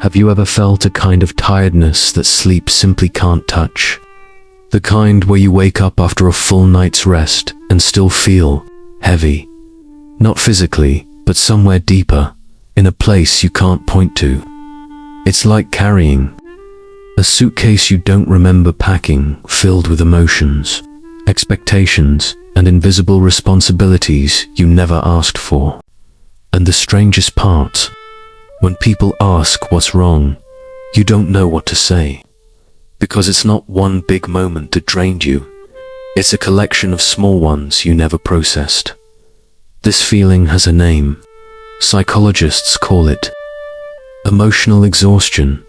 Have you ever felt a kind of tiredness that sleep simply can't touch? The kind where you wake up after a full night's rest and still feel heavy. Not physically, but somewhere deeper, in a place you can't point to. It's like carrying a suitcase you don't remember packing, filled with emotions, expectations, and invisible responsibilities you never asked for. And the strangest part, when people ask what's wrong, you don't know what to say. Because it's not one big moment that drained you. It's a collection of small ones you never processed. This feeling has a name. Psychologists call it emotional exhaustion,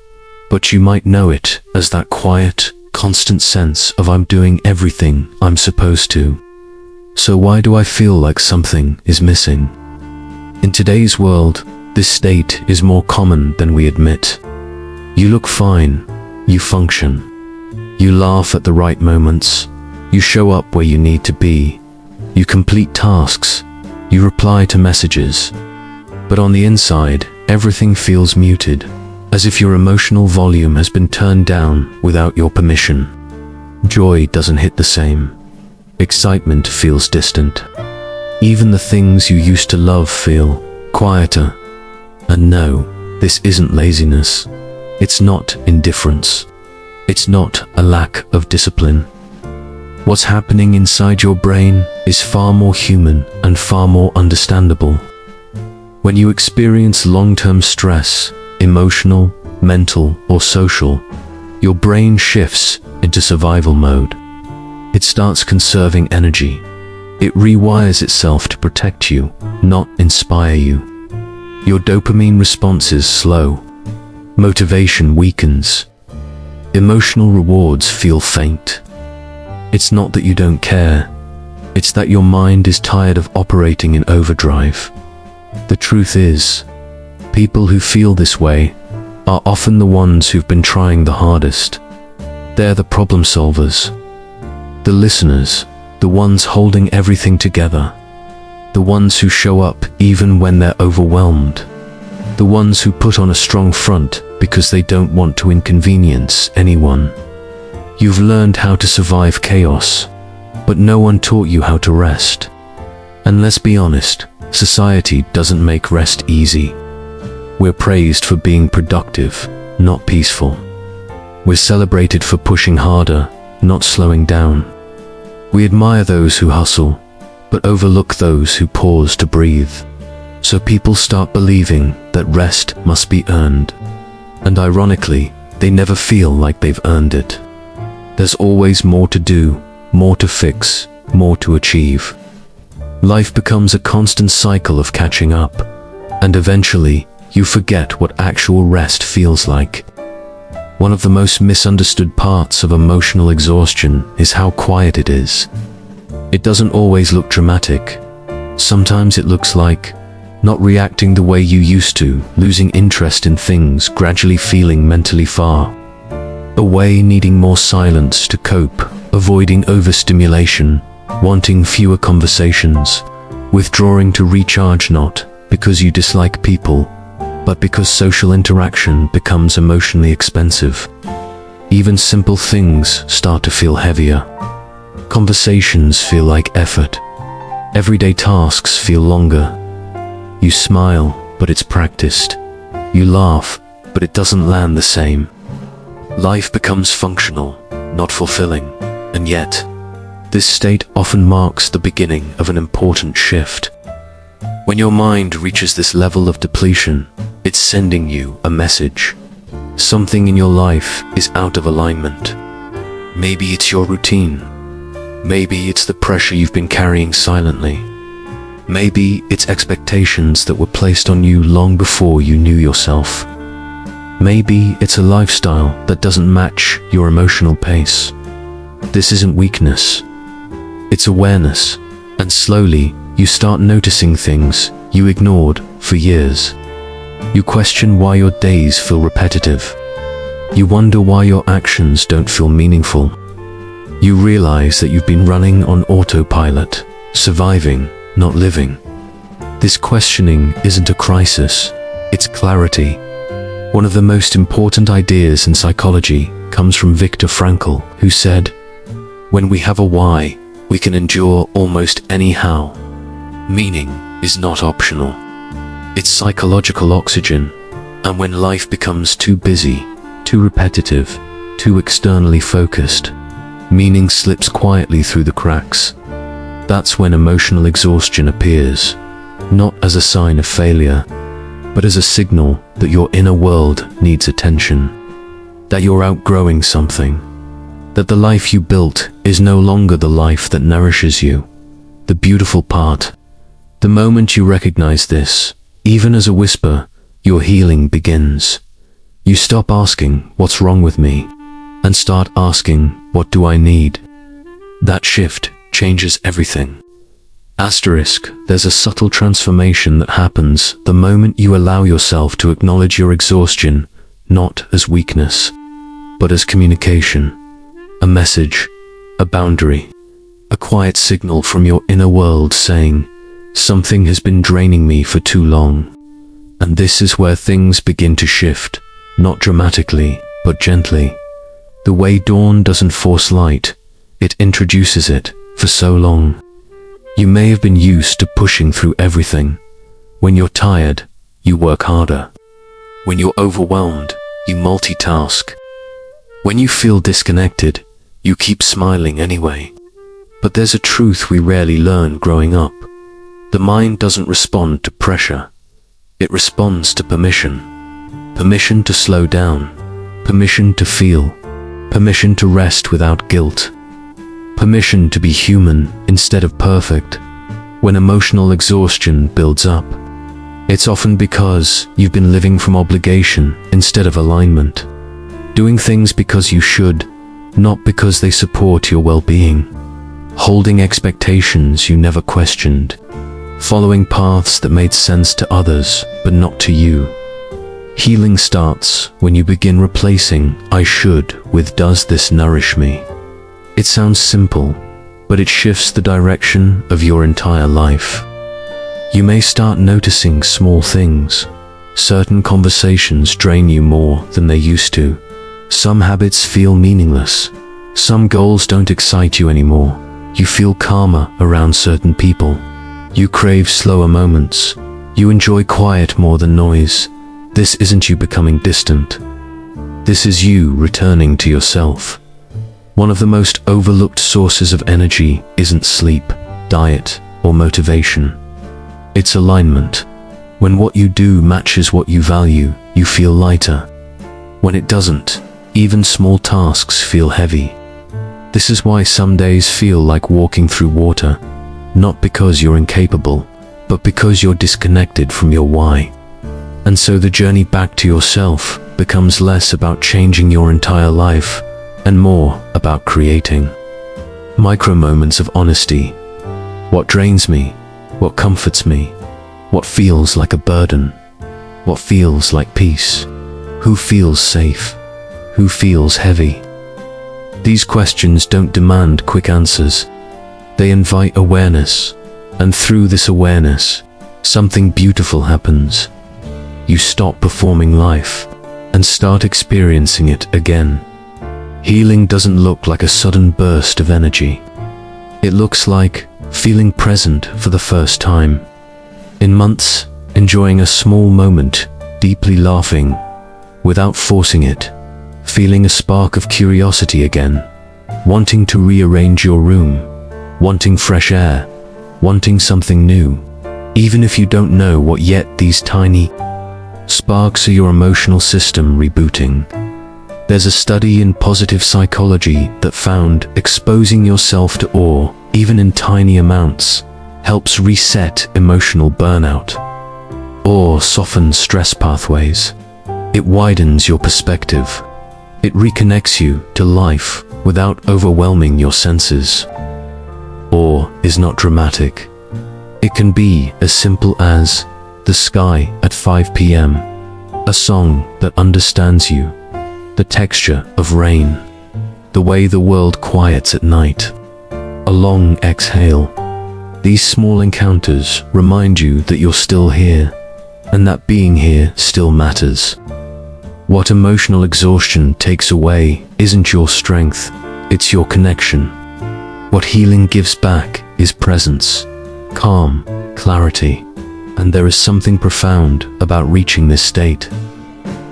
but you might know it as that quiet, constant sense of I'm doing everything I'm supposed to. So why do I feel like something is missing? In today's world, this state is more common than we admit. You look fine, you function, you laugh at the right moments, you show up where you need to be, you complete tasks, you reply to messages. But on the inside, everything feels muted, as if your emotional volume has been turned down without your permission. Joy doesn't hit the same. Excitement feels distant. Even the things you used to love feel quieter. And no, this isn't laziness. It's not indifference. It's not a lack of discipline. What's happening inside your brain is far more human and far more understandable. When you experience long-term stress, emotional, mental, or social, your brain shifts into survival mode. It starts conserving energy. It rewires itself to protect you, not inspire you. Your dopamine responses slow. Motivation weakens. Emotional rewards feel faint. It's not that you don't care. It's that your mind is tired of operating in overdrive. The truth is, people who feel this way are often the ones who've been trying the hardest. They're the problem solvers, the listeners, the ones holding everything together, the ones who show up even when they're overwhelmed, the ones who put on a strong front because they don't want to inconvenience anyone. You've learned how to survive chaos, but no one taught you how to rest. And let's be honest, society doesn't make rest easy. We're praised for being productive, not peaceful. We're celebrated for pushing harder, not slowing down. We admire those who hustle, but overlook those who pause to breathe. So people start believing that rest must be earned. And ironically, they never feel like they've earned it. There's always more to do, more to fix, more to achieve. Life becomes a constant cycle of catching up, and eventually, you forget what actual rest feels like. One of the most misunderstood parts of emotional exhaustion is how quiet it is. It doesn't always look dramatic. Sometimes it looks like not reacting the way you used to, losing interest in things, gradually feeling mentally far away, needing more silence to cope, avoiding overstimulation, wanting fewer conversations, withdrawing to recharge, not because you dislike people, but because social interaction becomes emotionally expensive. Even simple things start to feel heavier. Conversations feel like effort. Everyday tasks feel longer. You smile, but it's practiced. You laugh, but it doesn't land the same. Life becomes functional, not fulfilling, and yet, this state often marks the beginning of an important shift. When your mind reaches this level of depletion, it's sending you a message. Something in your life is out of alignment. Maybe it's your routine. Maybe it's the pressure you've been carrying silently. Maybe it's expectations that were placed on you long before you knew yourself. Maybe it's a lifestyle that doesn't match your emotional pace. This isn't weakness. It's awareness, and slowly you start noticing things you ignored for years. You question why your days feel repetitive. You wonder why your actions don't feel meaningful. You realize that you've been running on autopilot, surviving, not living. This questioning isn't a crisis, it's clarity. One of the most important ideas in psychology comes from Viktor Frankl, who said, "When we have a why, we can endure almost any how." Meaning is not optional. It's psychological oxygen, and when life becomes too busy, too repetitive, too externally focused, meaning slips quietly through the cracks. That's when emotional exhaustion appears, not as a sign of failure, but as a signal that your inner world needs attention, that you're outgrowing something, that the life you built is no longer the life that nourishes you. The beautiful part, the moment you recognize this, even as a whisper, your healing begins. You stop asking, "What's wrong with me?" and start asking, "What do I need?" That shift changes everything. Asterisk, there's a subtle transformation that happens the moment you allow yourself to acknowledge your exhaustion, not as weakness, but as communication, a message, a boundary, a quiet signal from your inner world saying, "Something has been draining me for too long." And this is where things begin to shift, not dramatically, but gently. The way dawn doesn't force light, it introduces it. For so long, you may have been used to pushing through everything. When you're tired, you work harder. When you're overwhelmed, you multitask. When you feel disconnected, you keep smiling anyway. But there's a truth we rarely learn growing up. The mind doesn't respond to pressure. It responds to permission. Permission to slow down. Permission to feel. Permission to rest without guilt. Permission to be human instead of perfect. When emotional exhaustion builds up, it's often because you've been living from obligation instead of alignment. Doing things because you should, not because they support your well-being. Holding expectations you never questioned. Following paths that made sense to others, but not to you. Healing starts when you begin replacing "I should" with "Does this nourish me?" It sounds simple, but it shifts the direction of your entire life. You may start noticing small things. Certain conversations drain you more than they used to. Some habits feel meaningless. Some goals don't excite you anymore. You feel calmer around certain people. You crave slower moments. You enjoy quiet more than noise. This isn't you becoming distant. This is you returning to yourself. One of the most overlooked sources of energy isn't sleep, diet, or motivation. It's alignment. When what you do matches what you value, you feel lighter. When it doesn't, even small tasks feel heavy. This is why some days feel like walking through water, not because you're incapable, but because you're disconnected from your why. And so the journey back to yourself becomes less about changing your entire life and more about creating micro moments of honesty. What drains me? What comforts me? What feels like a burden? What feels like peace? Who feels safe? Who feels heavy? These questions don't demand quick answers. They invite awareness, and through this awareness, something beautiful happens. You stop performing life and start experiencing it again. Healing doesn't look like a sudden burst of energy. It looks like feeling present for the first time. In months, enjoying a small moment, deeply laughing, without forcing it. Feeling a spark of curiosity again. Wanting to rearrange your room. Wanting fresh air. Wanting something new. Even if you don't know what yet, these tiny sparks are your emotional system rebooting. There's a study in positive psychology that found exposing yourself to awe, even in tiny amounts, helps reset emotional burnout. Awe softens stress pathways. It widens your perspective. It reconnects you to life without overwhelming your senses. Awe is not dramatic. It can be as simple as the sky at 5 p.m., a song that understands you, the texture of rain, the way the world quiets at night, a long exhale. These small encounters remind you that you're still here, and that being here still matters. What emotional exhaustion takes away isn't your strength, it's your connection. What healing gives back is presence, calm, clarity, and there is something profound about reaching this state.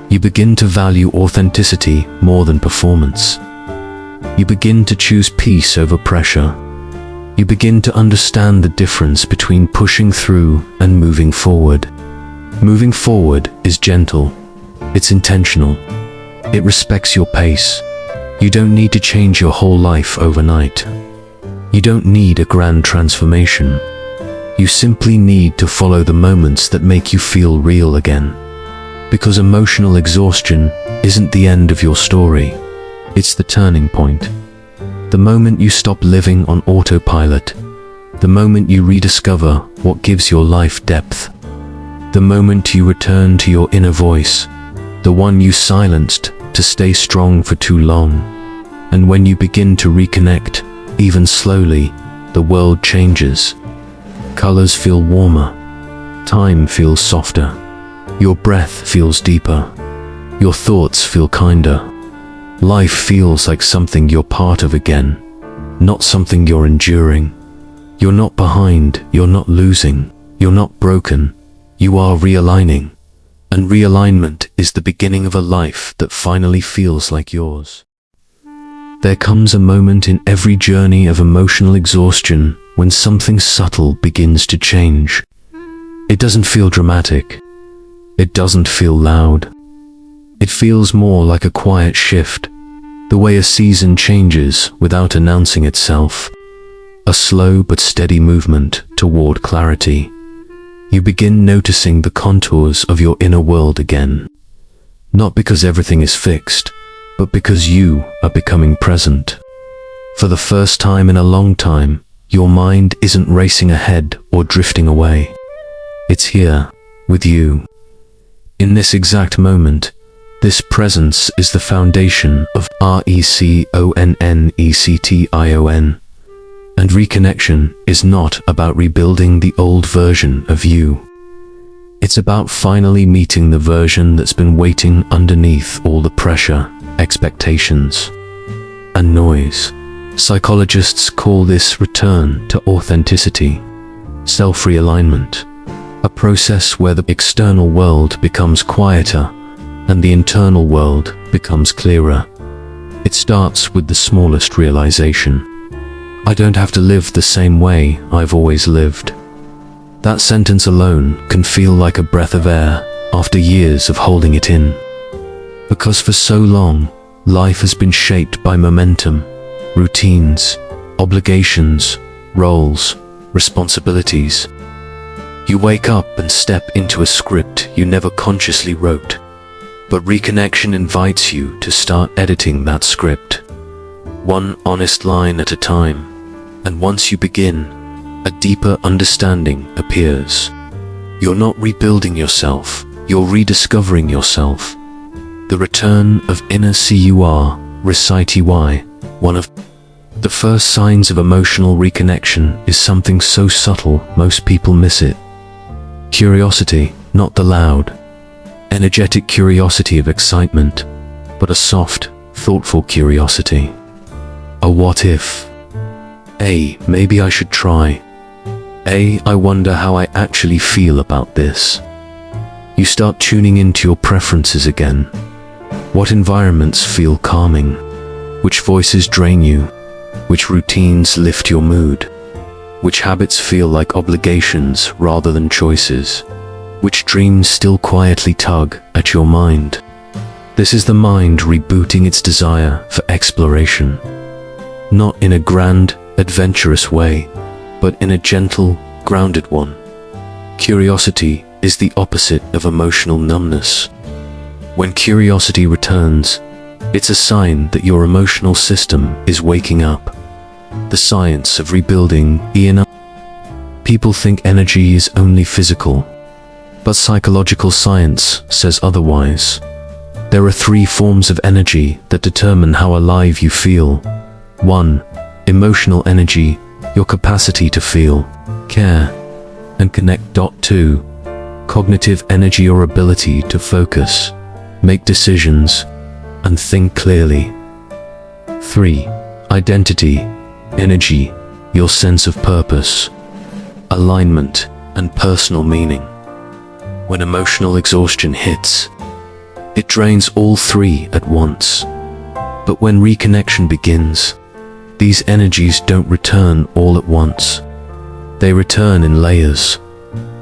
You begin to value authenticity more than performance. You begin to choose peace over pressure. You begin to understand the difference between pushing through and moving forward. Moving forward is gentle. It's intentional. It respects your pace. You don't need to change your whole life overnight. You don't need a grand transformation. You simply need to follow the moments that make you feel real again. Because emotional exhaustion isn't the end of your story. It's the turning point. The moment you stop living on autopilot. The moment you rediscover what gives your life depth. The moment you return to your inner voice, the one you silenced to stay strong for too long. And when you begin to reconnect, even slowly, the world changes. Colors feel warmer. Time feels softer. Your breath feels deeper. Your thoughts feel kinder. Life feels like something you're part of again, not something you're enduring. You're not behind, you're not losing, you're not broken. You are realigning. And realignment is the beginning of a life that finally feels like yours. There comes a moment in every journey of emotional exhaustion when something subtle begins to change. It doesn't feel dramatic. It doesn't feel loud. It feels more like a quiet shift, the way a season changes without announcing itself. A slow but steady movement toward clarity. You begin noticing the contours of your inner world again. Not because everything is fixed, but because you are becoming present. For the first time in a long time, your mind isn't racing ahead or drifting away. It's here, with you. In this exact moment, this presence is the foundation of reconnectation. And reconnection is not about rebuilding the old version of you. It's about finally meeting the version that's been waiting underneath all the pressure, expectations, and noise. Psychologists call this return to authenticity, self-realignment, a process where the external world becomes quieter and the internal world becomes clearer. It starts with the smallest realization. I don't have to live the same way I've always lived. That sentence alone can feel like a breath of air after years of holding it in. Because for so long, life has been shaped by momentum, routines, obligations, roles, responsibilities. You wake up and step into a script you never consciously wrote. But reconnection invites you to start editing that script, one honest line at a time. And once you begin, a deeper understanding appears. You're not rebuilding yourself, you're rediscovering yourself. The return of inner CUR, recite EY, one of the first signs of emotional reconnection is something so subtle most people miss it. Curiosity, not the loud, energetic curiosity of excitement, but a soft, thoughtful curiosity. A what if? Maybe I should try. I wonder how I actually feel about this. You start tuning into your preferences again. What environments feel calming? Which voices drain you? Which routines lift your mood? Which habits feel like obligations rather than choices? Which dreams still quietly tug at your mind? This is the mind rebooting its desire for exploration. Not in a grand, adventurous way, but in a gentle, grounded one. Curiosity is the opposite of emotional numbness. When curiosity returns, it's a sign that your emotional system is waking up. The science of rebuilding ENR. People think energy is only physical, but psychological science says otherwise. There are 3 forms of energy that determine how alive you feel. 1. Emotional energy, your capacity to feel, care, and connect. 2. Cognitive energy, your ability to focus, make decisions, and think clearly. 3. Identity, energy, your sense of purpose, alignment, and personal meaning. When emotional exhaustion hits, it drains all three at once. But when reconnection begins, these energies don't return all at once. They return in layers.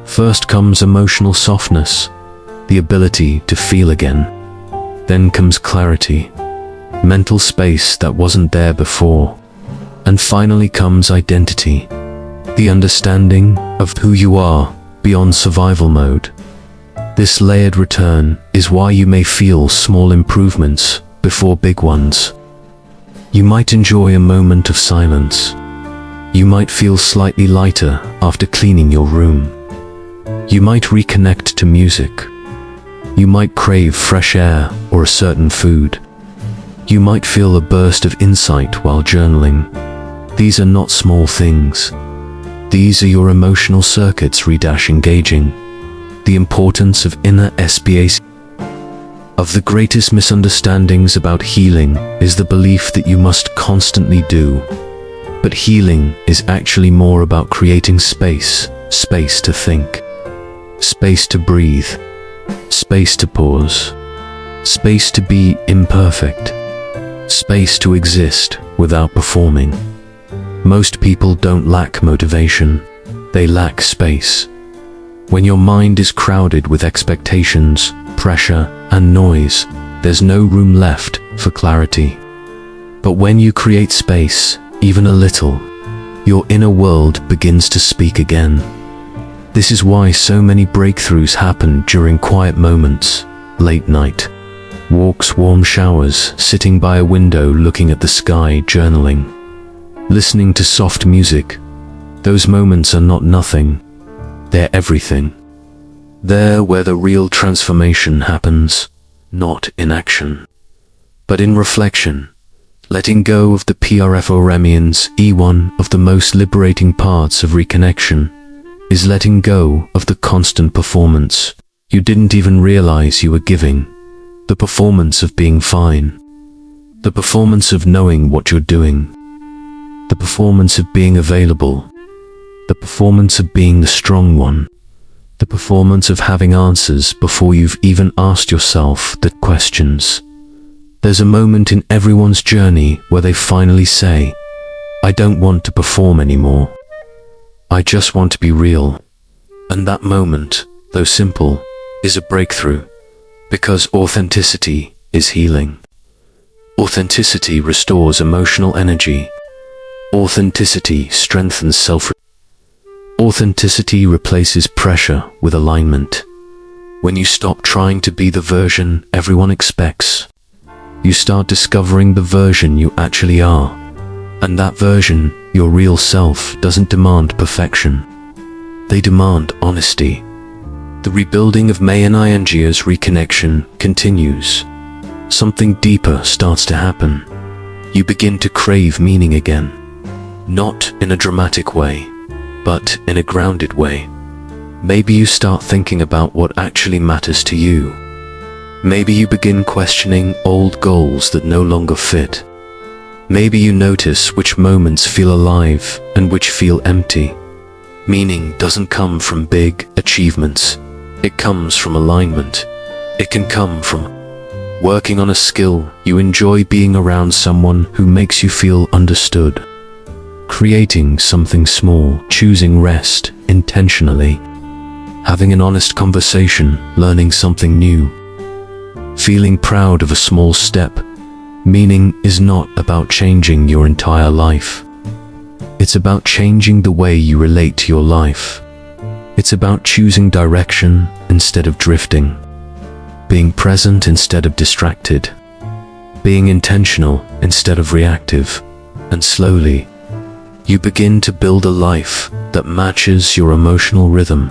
First comes emotional softness, the ability to feel again. Then comes clarity, mental space that wasn't there before. And finally comes identity, the understanding of who you are beyond survival mode. This layered return is why you may feel small improvements before big ones. You might enjoy a moment of silence. You might feel slightly lighter after cleaning your room. You might reconnect to music. You might crave fresh air or a certain food. You might feel a burst of insight while journaling. These are not small things. These are your emotional circuits engaging. The importance of inner SPAC. Of the greatest misunderstandings about healing is the belief that you must constantly do. But healing is actually more about creating space to think, space to breathe, space to pause, space to be imperfect, space to exist without performing. Most people don't lack motivation, they lack space. When your mind is crowded with expectations, pressure, and noise, there's no room left for clarity. But when you create space, even a little, your inner world begins to speak again. This is why so many breakthroughs happen during quiet moments, late night, walks, warm showers, sitting by a window looking at the sky, journaling, listening to soft music. Those moments are not nothing, they're everything. They're where the real transformation happens, not in action, but in reflection. Letting go of the PRFORMians, one of the most liberating parts of reconnection, is letting go of the constant performance you didn't even realize you were giving. The performance of being fine. The performance of knowing what you're doing. The performance of being available. The performance of being the strong one. The performance of having answers before you've even asked yourself the questions. There's a moment in everyone's journey where they finally say, I don't want to perform anymore. I just want to be real. And that moment, though simple, is a breakthrough, because authenticity is healing. Authenticity restores emotional energy. Authenticity strengthens self-respect. Authenticity replaces pressure with alignment. When you stop trying to be the version everyone expects, you start discovering the version you actually are. And that version, your real self, doesn't demand perfection. They demand honesty. The rebuilding of May and Ingia's reconnection continues. Something deeper starts to happen. You begin to crave meaning again. Not in a dramatic way, but in a grounded way. Maybe you start thinking about what actually matters to you. Maybe you begin questioning old goals that no longer fit. Maybe you notice which moments feel alive and which feel empty. Meaning doesn't come from big achievements. It comes from alignment. It can come from working on a skill you enjoy, being around someone who makes you feel understood, creating something small, choosing rest intentionally, having an honest conversation, learning something new, feeling proud of a small step. Meaning is not about changing your entire life. It's about changing the way you relate to your life. It's about choosing direction instead of drifting, being present instead of distracted, being intentional instead of reactive, and slowly, you begin to build a life that matches your emotional rhythm.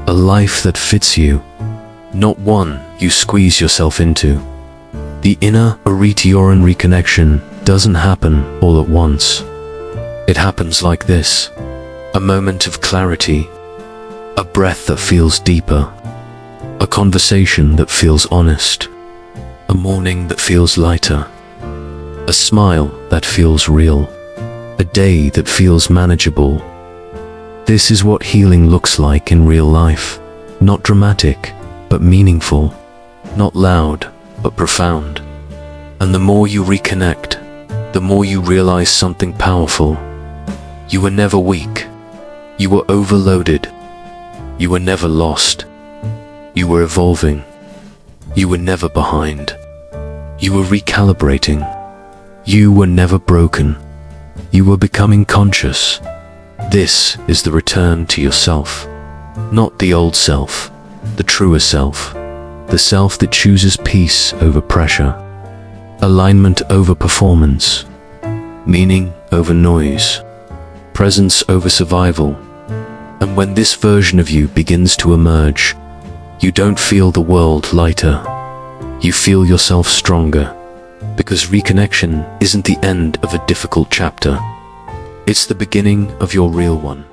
A life that fits you, not one you squeeze yourself into. The inner Aritiyoran reconnection doesn't happen all at once. It happens like this: a moment of clarity, a breath that feels deeper, A conversation that feels honest. A morning that feels lighter. A smile that feels real. A day that feels manageable. This is what healing looks like in real life. Not dramatic, but meaningful. Not loud, but profound. And the more you reconnect, the more you realize something powerful. You were never weak. You were overloaded. You were never lost. You were evolving. You were never behind. You were recalibrating. You were never broken. You were becoming conscious. This is the return to yourself. Not the old self, the truer self. The self that chooses peace over pressure. Alignment over performance. Meaning over noise. Presence over survival. And when this version of you begins to emerge, you don't feel the world lighter. You feel yourself stronger. Because reconnection isn't the end of a difficult chapter. It's the beginning of your real one.